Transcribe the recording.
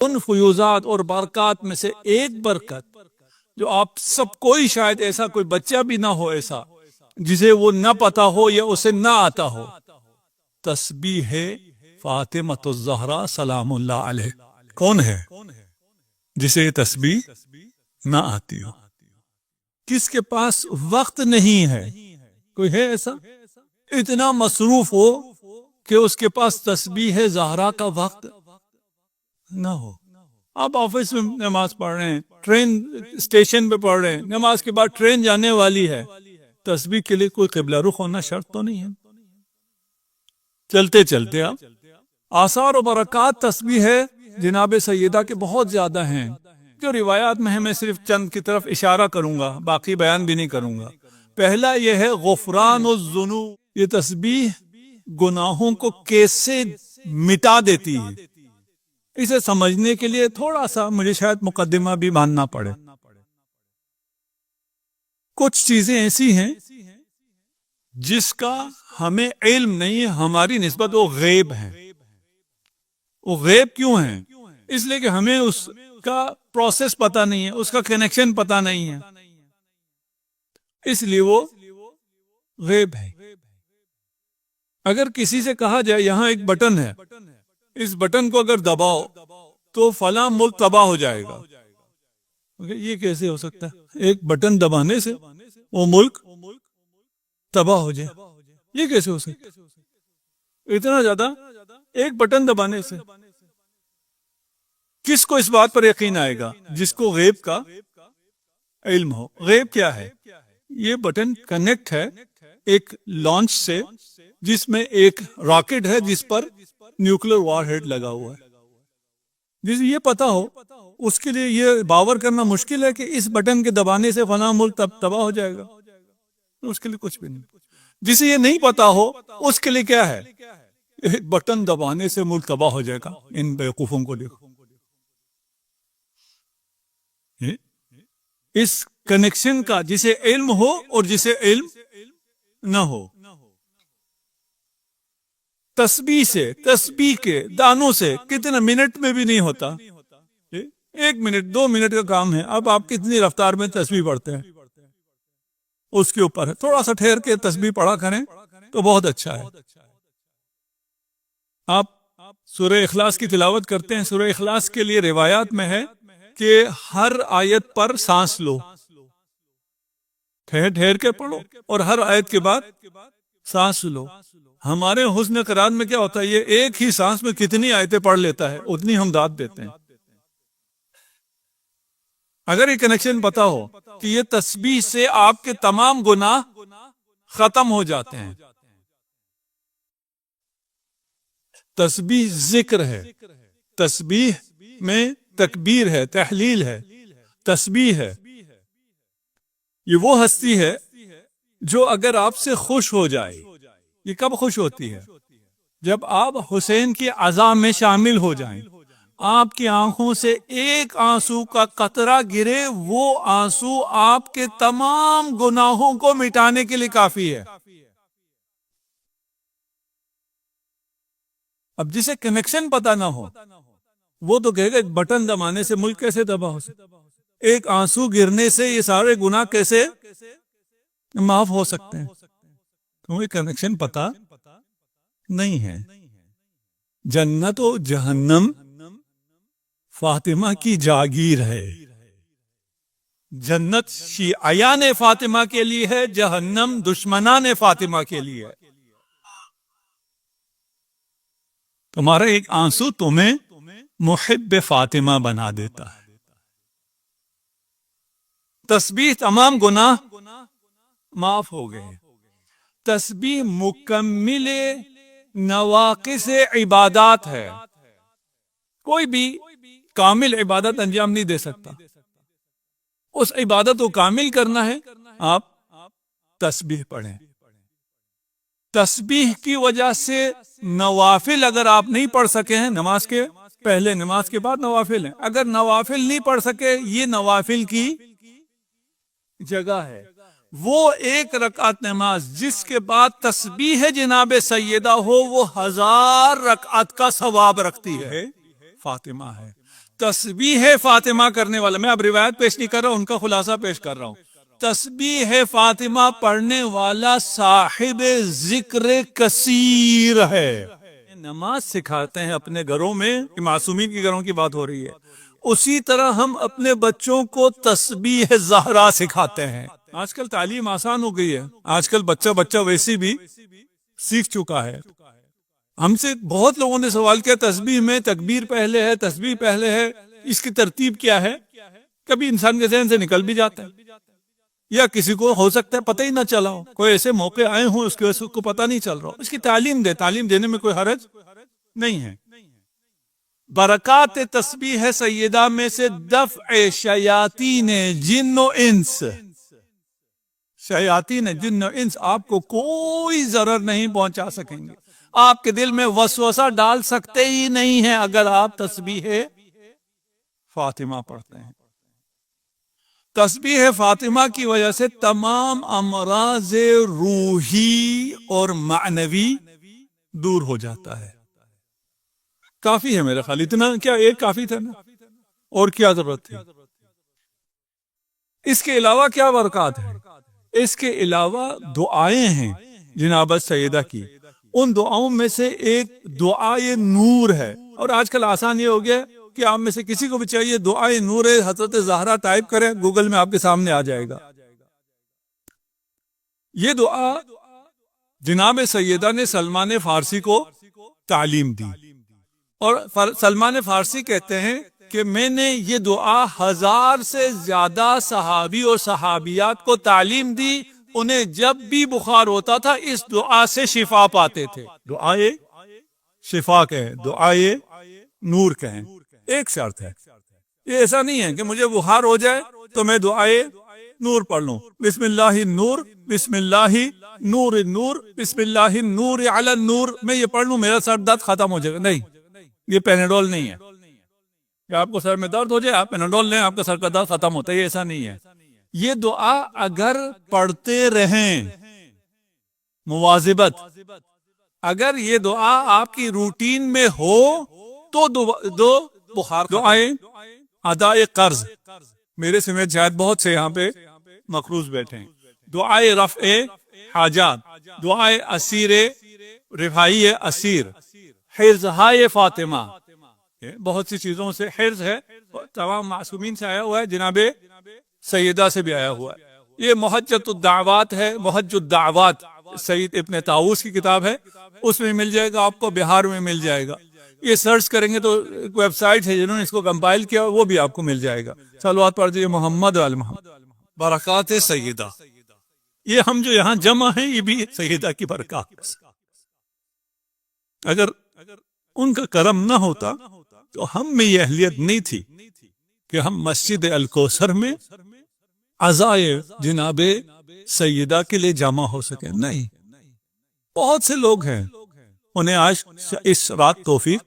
ان فیوزات اور برکات میں سے ایک برکت جو آپ سب کوئی شاید ایسا کوئی بچہ بھی نہ ہو ایسا جسے وہ نہ پتا ہو یا اسے نہ آتا ہو، تسبیح ہے فاطمۃ الزہرا سلام اللہ علیہ۔ کون ہے جسے یہ تسبیح نہ آتی ہو؟ کس کے پاس وقت نہیں ہے؟ کوئی ہے ایسا اتنا مصروف ہو کہ اس کے پاس تسبیح زہرا کا وقت نہ ہو؟ آپ آفس میں نماز پڑھ رہے ہیں، ٹرین اسٹیشن پہ پڑھ رہے ہیں، نماز کے بعد ٹرین جانے والی ہے، تسبیح کے لیے کوئی قبلہ رخ ہونا شرط تو نہیں ہے؟ چلتے چلتے آپ آثار و برکات تسبیح ہے جناب سیدہ کے بہت زیادہ ہیں جو روایات میں ہے، میں صرف چند کی طرف اشارہ کروں گا، باقی بیان بھی نہیں کروں گا۔ پہلا یہ ہے غفران الذنوب، یہ تسبیح گناہوں کو کیسے مٹا دیتی ہے، اسے سمجھنے کے لیے تھوڑا سا مجھے شاید مقدمہ بھی ماننا پڑے۔ کچھ چیزیں ایسی ہیں جس کا ہمیں علم نہیں ہے، ہماری نسبت وہ غیب ہیں۔ وہ غیب کیوں ہیں؟ اس لیے کہ ہمیں اس کا پروسیس پتہ نہیں ہے، اس کا کنیکشن پتہ نہیں ہے، اس لیے وہ غیب ہے۔ اگر کسی سے کہا جائے یہاں ایک بٹن ہے، اس بٹن کو اگر دباؤ تو فلاں ملک تباہ ہو جائے گا، یہ کیسے ہو سکتا ہے؟ ایک بٹن دبانے سے وہ ملک تباہ ہو جائے، یہ کیسے ہو سکتا ہے؟ اتنا زیادہ ایک بٹن دبانے سے کس کو اس بات پر یقین آئے گا؟ جس کو غیب کا علم ہو۔ غیب کیا ہے؟ یہ بٹن کنیکٹ ہے ایک لانچ سے جس میں ایک راکٹ ہے جس پر نیوکلیر وار ہیڈ لگا ہوا ہے۔ جسے یہ پتا ہو اس کے لیے یہ باور کرنا مشکل ہے کہ اس بٹن کے دبانے سے فلاں ملک تباہ ہو جائے گا، اس کے لیے کچھ بھی نہیں۔ جسے یہ نہیں پتا ہو اس کے لیے کیا ہے؟ ایک بٹن دبانے سے ملک تباہ ہو جائے گا۔ ان بیوقوفوں کو دیکھو، اس کنیکشن کا جسے علم ہو اور جسے علم نہ ہو۔ تسبیح سے، تسبیح کے دانوں سے کتنا منٹ میں بھی نہیں ہوتا، 1 منٹ 2 منٹ کا کام ہے۔ اب آپ کتنی رفتار میں تسبیح پڑھتے ہیں اس کے اوپر ہے، تھوڑا سا ٹھہر کے تسبیح پڑھا کریں تو بہت اچھا ہے۔ آپ سورہ اخلاص کی تلاوت کرتے ہیں، سورہ اخلاص کے لیے روایات میں ہے کہ ہر آیت پر سانس لو، ٹھہر ٹھہر کے پڑھو اور ہر آیت کے بعد سانس لو۔ ہمارے حسن قرآن میں کیا ہوتا ہے؟ یہ ایک ہی سانس میں کتنی آیتیں پڑھ لیتا ہے، اتنی ہم داد دیتے ہیں۔ اگر یہ کنیکشن پتا ہو کہ یہ تسبیح سے آپ کے تمام گناہ ختم ہو جاتے ہیں۔ تسبیح ذکر ہے، تسبیح میں تکبیر ہے، تحلیل ہے، تسبیح ہے۔ یہ وہ ہستی ہے جو اگر آپ سے خوش ہو جائے، یہ کب خوش ہوتی ہے؟ جب آپ حسین کی عزا میں شامل ہو جائیں، آپ کی آنکھوں سے ایک آنسو کا قطرہ گرے، وہ آنسو آپ کے تمام گناہوں کو مٹانے کے لیے کافی ہے۔ اب جسے کنیکشن پتا نہ ہو وہ تو کہے گا ایک بٹن دبانے سے ملک کیسے تباہ ہو سکتا، ایک آنسو گرنے سے یہ سارے گناہ کیسے معاف ہو سکتے ہیں؟ کیونکہ کنیکشن پتا نہیں ہے۔ جنت و جہنم فاطمہ کی جاگیر ہے، جنت شیعیان فاطمہ کے لیے ہے، جہنم دشمنان فاطمہ کے لیے ہے۔ تمہارا ایک آنسو تمہیں محب فاطمہ بنا دیتا ہے۔ تسبیح تمام گناہ معاف ہو گئے۔ تسبیح مکمل نواقص عبادات ہے، کوئی بھی کامل عبادت انجام نہیں دے سکتا۔ اس عبادت کو کامل کرنا ہے، آپ تسبیح پڑھیں۔ تسبیح کی وجہ سے نوافل اگر آپ نہیں پڑھ سکے ہیں، نماز کے پہلے نماز کے بعد نوافل ہیں، اگر نوافل نہیں پڑھ سکے، یہ نوافل کی جگہ ہے۔ وہ 1 رکعت نماز جس کے بعد تسبیح جناب سیدہ ہو، وہ 1000 رکعت کا ثواب رکھتی ہے، فاطمہ ہے۔ تسبیح فاطمہ کرنے والا، میں اب روایت پیش نہیں کر رہا ہوں، ان کا خلاصہ پیش کر رہا ہوں. تسبیح فاطمہ پڑھنے والا صاحب ذکر کثیر ہے. نماز سکھاتے ہیں اپنے گھروں میں، معصومین کے گھروں کی بات ہو رہی ہے، اسی طرح ہم اپنے بچوں کو تسبیح زہرا سکھاتے ہیں. آج کل تعلیم آسان ہو گئی ہے، آج کل بچہ ویسی بھی سیکھ چکا ہے. ہم سے بہت لوگوں نے سوال کیا تسبیح میں تکبیر پہلے ہے، تسبیح پہلے ہے، اس کی ترتیب کیا ہے؟ کبھی انسان کے ذہن سے نکل بھی جاتا ہے، یا کسی کو ہو سکتا ہے پتہ ہی نہ چلا ہو، کوئی ایسے موقع آئے ہوں اس کی وجہ سے اس کو پتہ نہیں چل رہا. اس کی تعلیم دینے میں کوئی حرج نہیں ہے. برکات تسبیح سیدہ میں سے دفع شیاطین جن و انس. شیاطین جن و انس آپ کو کوئی ضرر نہیں پہنچا سکیں گے، آپ کے دل میں وسوسہ ڈال سکتے ہی نہیں ہیں اگر آپ تسبیح فاطمہ پڑھتے ہیں. تسبیح فاطمہ کی وجہ سے تمام امراض روحی اور معنوی دور ہو جاتا ہے. کافی ہے میرے خیال، اتنا کیا ایک کافی تھا نا، اور کیا ضرورت تھی؟ اس کے علاوہ کیا برکات ہے؟ اس کے علاوہ دعائیں ہیں جناب سیدہ کی، ان دعاؤں میں سے ایک دعائے نور ہے. اور آج کل آسان یہ ہو گیا کہ آپ میں سے کسی کو بھی چاہیے دعائے نور حضرت زہرا ٹائپ کریں، گوگل میں آپ کے سامنے آ جائے گا. یہ دعا جناب سیدہ نے سلمان فارسی کو تعلیم دی، اور سلمان فارسی کہتے ہیں کہ میں نے یہ دعا 1000 سے زیادہ صحابی اور صحابیات کو تعلیم دی، انہیں جب بھی بخار ہوتا تھا اس دعا سے شفا پاتے تھے. دعائے شفا کہیں، دعائے نور کہیں، ایک شرط ہے. یہ ایسا نہیں ہے کہ مجھے بخار ہو جائے تو میں دعائے نور پڑھ لوں، بسم اللہ نور، بسم اللہ نور نور، بسم اللہ نور علی النور، میں یہ پڑھ لوں میرا سر درد ختم ہو جائے گا. نہیں، یہ پیناڈول نہیں ہے کہ آپ کو سر میں درد ہو جائے آپ پیناڈول لیں آپ کا سر کا درد ختم ہوتا ہے، یہ ایسا نہیں ہے. یہ دعا اگر پڑھتے رہیں مواظبت، اگر یہ دعا آپ کی روٹین میں ہو تو دو بخار. دعائیں ادائے قرض، میرے سمیت شاید بہت سے یہاں پہ مقروض بیٹھے ہیں. دعائے رفع حاجات، دعائے اسیر رفائی اسیر، حرزہائے فاطمہ، بہت سی چیزوں سے حرز ہے، تمام معصومین سے آیا ہوا ہے، جناب سیدہ سے بھی آیا ہوا ہے. یہ محجت الدعوات ہے، محج الدعوات سید ابن طاووس کی کتاب ہے، اس میں مل جائے گا آپ کو، بہار میں مل جائے گا. یہ سرچ کریں گے تو ویب سائٹ ہے جنہوں نے اس کو کمپائل کیا، وہ بھی آپ کو مل جائے گا. صلوات پڑھ دیجیے محمد وعلی محمد. برکات سیدہ، یہ ہم جو یہاں جمع ہیں یہ بھی سیدہ کی برکات. اگر ان کا کرم نہ ہوتا تو ہم میں یہ اہلیت نہیں تھی کہ ہم مسجد الکوثر میں عزائے جناب سیدہ کے لیے جمع ہو سکے. نہیں، بہت سے لوگ ہیں انہیں آج اس رات توفیق